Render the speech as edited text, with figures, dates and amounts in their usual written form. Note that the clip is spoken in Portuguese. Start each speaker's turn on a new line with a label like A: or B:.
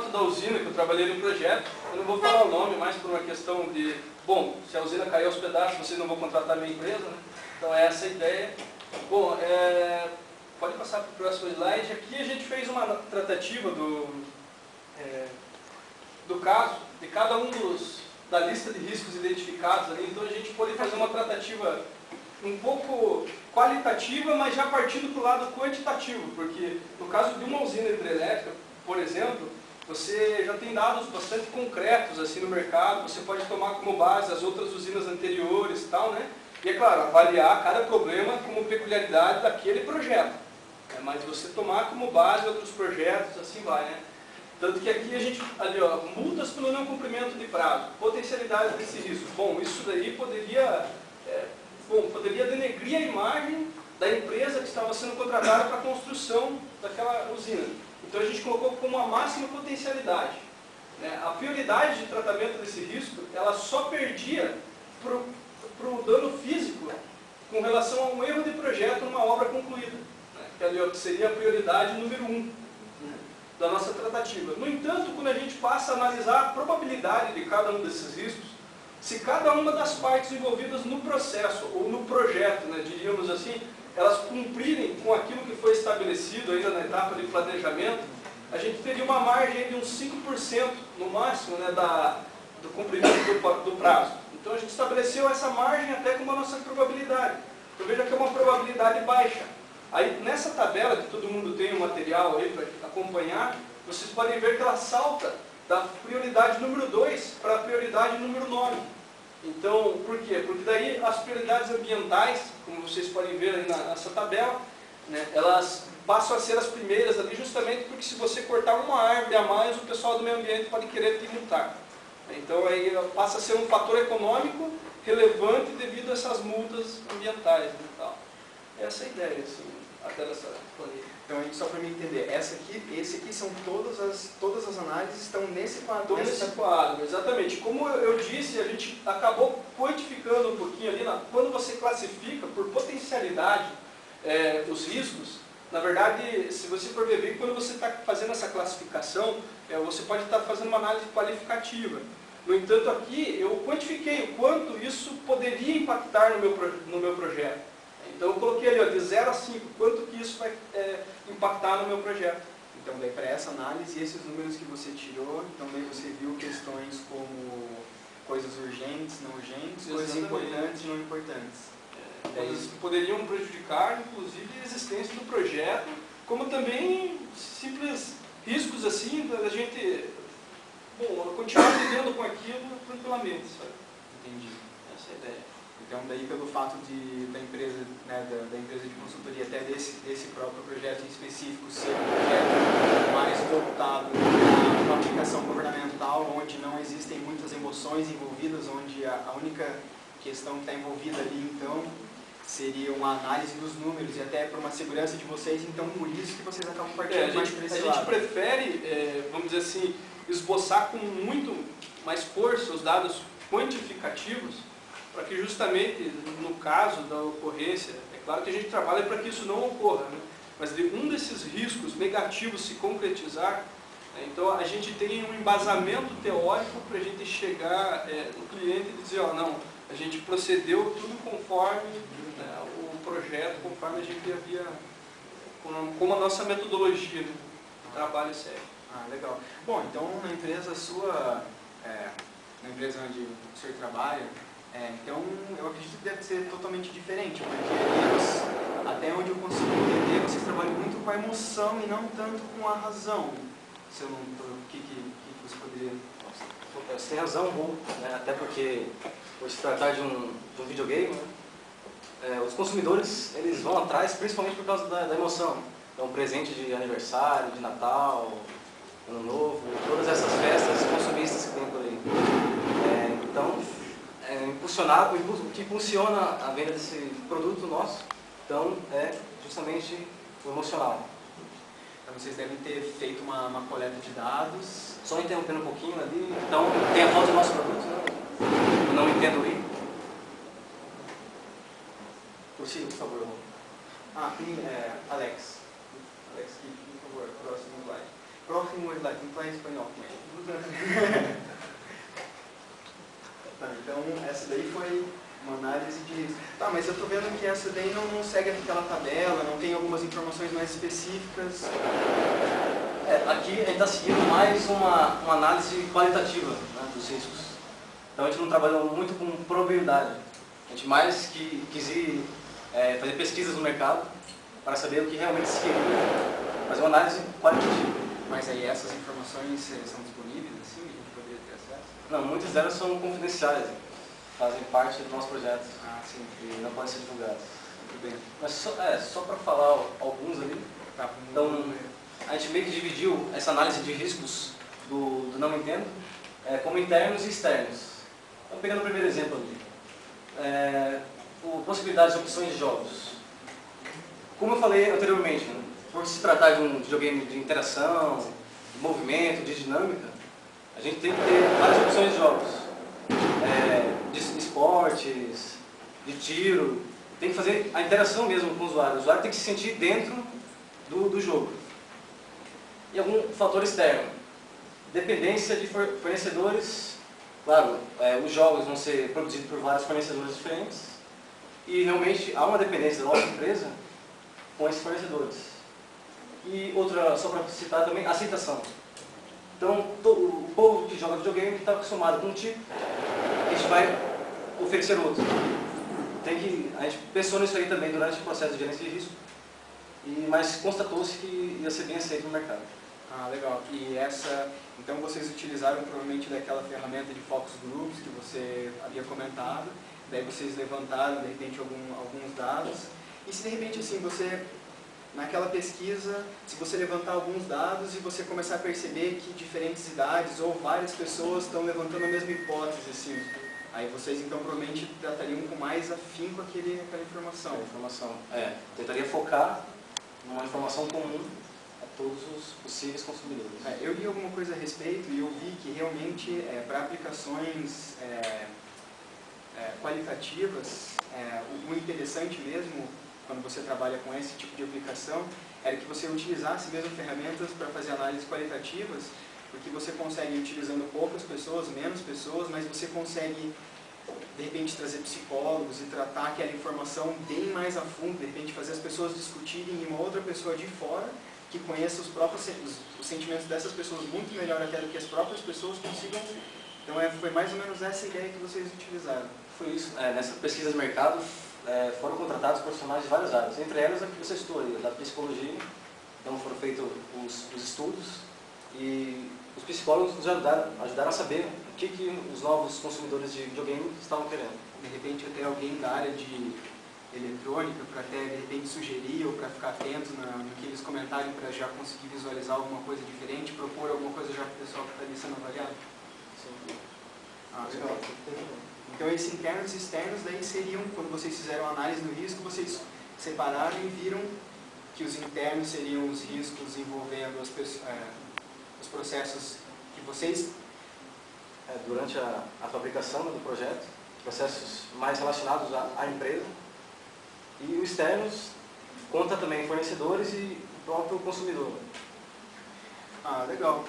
A: caso da usina, que eu trabalhei no projeto, eu não vou falar o nome, mais por uma questão de, bom, se a usina cair aos pedaços, vocês não vão contratar a minha empresa, né? Então é essa a ideia. Bom, pode passar para o próximo slide. Aqui a gente fez uma tratativa do caso, de cada um da lista de riscos identificados ali. Então a gente pode fazer uma tratativa um pouco qualitativa, mas já partindo para o lado quantitativo, porque no caso de uma usina hidrelétrica, por exemplo, você já tem dados bastante concretos assim no mercado, você pode tomar como base as outras usinas anteriores e tal, né? E é claro, avaliar cada problema como peculiaridade daquele projeto, né? Mas você tomar como base outros projetos, assim vai, né? Tanto que aqui a gente, ali ó, multas pelo não cumprimento de prazo, potencialidade desse risco. Bom, isso daí poderia denegrir a imagem da empresa que estava sendo contratada para a construção daquela usina. Então a gente colocou como a máxima potencialidade, né? A prioridade de tratamento desse risco, ela só perdia para o dano físico com relação a um erro de projeto numa obra concluída, né? Que ali ó, seria a prioridade número 1 da nossa tratativa. No entanto, quando a gente passa a analisar a probabilidade de cada um desses riscos, se cada uma das partes envolvidas no processo ou no projeto, né, diríamos assim, elas cumprirem com aquilo que foi estabelecido ainda na etapa de planejamento, a gente teria uma margem de uns 5% no máximo, né, do cumprimento do prazo. Então a gente estabeleceu essa margem até como a nossa probabilidade. Então veja que é uma probabilidade baixa. Aí nessa tabela, que todo mundo tem um material aí para acompanhar, vocês podem ver que ela salta da prioridade número 2 para a prioridade número 9. Então, por quê? Porque daí as prioridades ambientais, como vocês podem ver aí nessa tabela, né, elas passam a ser as primeiras ali justamente porque se você cortar uma árvore a mais, o pessoal do meio ambiente pode querer te multar. Então aí passa a ser um fator econômico relevante devido a essas multas ambientais, né, tal. Essa é a ideia, assim, até dessa planilha.
B: Então, só para me entender, esse aqui são todas as análises estão nesse quadro.
A: Estão nesse quadro, exatamente. Como eu disse, a gente acabou quantificando um pouquinho ali, quando você classifica por potencialidade os riscos, na verdade, se você for ver, quando você está fazendo essa classificação, você pode estar fazendo uma análise qualificativa. No entanto, aqui eu quantifiquei o quanto isso poderia impactar no meu projeto. Então eu coloquei ali, ó, de 0 a 5, quanto que isso vai impactar no meu projeto.
B: Então daí para essa análise, esses números que você tirou, então daí você viu questões como coisas urgentes, não urgentes, coisas importantes e não importantes.
A: Coisas que poderiam prejudicar, inclusive, a existência do projeto, como também simples riscos assim, da gente continuar lidando com aquilo tranquilamente, sabe?
B: Entendi.
A: Essa é a ideia.
B: Então, daí pelo fato da empresa, né, da empresa de consultoria, até desse próprio projeto em específico, ser um projeto mais voltado a uma aplicação governamental, onde não existem muitas emoções envolvidas, onde a única questão que está envolvida ali, então, seria uma análise dos números e até para uma segurança de vocês, então, por isso que vocês acabam partindo mais para esse lado.
A: A gente prefere, vamos dizer assim, esboçar com muito mais força os dados quantificativos, para que justamente no caso da ocorrência, é claro que a gente trabalha para que isso não ocorra, né? Mas de um desses riscos negativos se concretizar, né, então a gente tem um embasamento teórico para a gente chegar no cliente e dizer, ó, não, a gente procedeu tudo conforme o projeto, conforme a gente havia, como a nossa metodologia, né, de trabalho segue.
B: Ah, legal. Bom, então na empresa sua, na empresa onde o senhor trabalha, então eu acredito que deve ser totalmente diferente, porque eles, até onde eu consigo entender, vocês trabalham muito com a emoção e não tanto com a razão. Se eu não, o que você poderia...
C: Você tem razão, bom, né? Até porque, por se tratar de um videogame, né? Os consumidores eles vão atrás principalmente por causa da emoção. Então, presente de aniversário, de Natal, Ano Novo, todas essas festas consumistas que tem por aí. Então, o que impulsiona a venda desse produto nosso, então, é justamente o emocional.
B: Então vocês devem ter feito uma coleta de dados.
C: Só interrompendo um pouquinho ali, então tem a foto do nosso produto, né? Eu não entendo aí. Prossiga, por favor.
B: Alex, por favor, próximo slide. would like to play espanhol com ele. Tá, então essa daí foi uma análise de risco. Tá, mas eu estou vendo que essa daí não segue aquela tabela, não tem algumas informações mais específicas.
C: Aqui a gente está seguindo mais uma análise qualitativa, né, dos riscos. Então a gente não trabalhou muito com probabilidade. A gente mais quis ir fazer pesquisas no mercado para saber o que realmente se queria. Fazer uma análise qualitativa.
B: Mas aí essas informações são disponíveis, assim, a gente poderia ter acesso?
C: Não, muitas delas são confidenciais, fazem parte do nosso projeto.
B: Ah, sim.
C: E não podem ser divulgadas.
B: Muito bem.
C: Mas só para falar alguns ali.
B: Tá,
C: Então, a gente meio que dividiu essa análise de riscos do não entendo como internos e externos. Então, pegando o primeiro exemplo ali. Possibilidades de opções de jogos. Como eu falei anteriormente, né, por se tratar de um videogame de interação, de movimento, de dinâmica, a gente tem que ter várias opções de jogos. De esportes, de tiro. Tem que fazer a interação mesmo com o usuário. O usuário tem que se sentir dentro do jogo. E algum fator externo. Dependência de fornecedores. Claro, os jogos vão ser produzidos por vários fornecedores diferentes. E realmente há uma dependência da nossa empresa com esses fornecedores. E outra, só para citar também, aceitação. Então, o povo que joga videogame está acostumado com um tipo, a gente vai oferecer outro. A gente pensou nisso aí também durante o processo de gerência de risco, mas constatou-se que ia ser bem aceito no mercado.
B: Ah, legal. E então vocês utilizaram provavelmente daquela ferramenta de focus groups que você havia comentado, daí vocês levantaram de repente alguns dados, e se de repente assim você, naquela pesquisa, se você levantar alguns dados e você começar a perceber que diferentes idades ou várias pessoas estão levantando a mesma hipótese, assim, aí vocês então provavelmente tratariam com mais afinco aquela informação.
C: Tentaria focar numa informação comum a todos os possíveis consumidores.
B: Eu li alguma coisa a respeito e eu vi que realmente para aplicações qualitativas, o interessante mesmo, quando você trabalha com esse tipo de aplicação, era que você utilizasse mesmo ferramentas para fazer análises qualitativas, porque você consegue, utilizando poucas pessoas, menos pessoas, mas você consegue, de repente, trazer psicólogos e tratar aquela informação bem mais a fundo, de repente fazer as pessoas discutirem e uma outra pessoa de fora, que conheça os sentimentos dessas pessoas muito melhor até do que as próprias pessoas consigam. Então foi mais ou menos essa ideia que vocês utilizaram.
C: Foi isso. Nessa pesquisa de mercado, foram contratados profissionais de várias áreas, entre elas a que você citou, da psicologia. Então foram feitos os estudos e os psicólogos nos ajudaram a saber o que os novos consumidores de videogame estavam querendo.
B: De repente até alguém da área de eletrônica para até de repente sugerir ou para ficar atento no que eles comentarem para já conseguir visualizar alguma coisa diferente, propor alguma coisa já para o pessoal que está ali sendo avaliado.
C: Sim.
B: Legal. Então esses internos e externos daí seriam, quando vocês fizeram a análise do risco, vocês separaram e viram que os internos seriam os riscos envolvendo os processos que vocês...
C: Durante a fabricação do projeto, processos mais relacionados à empresa. E os externos conta também fornecedores e o próprio consumidor.
B: Ah, legal.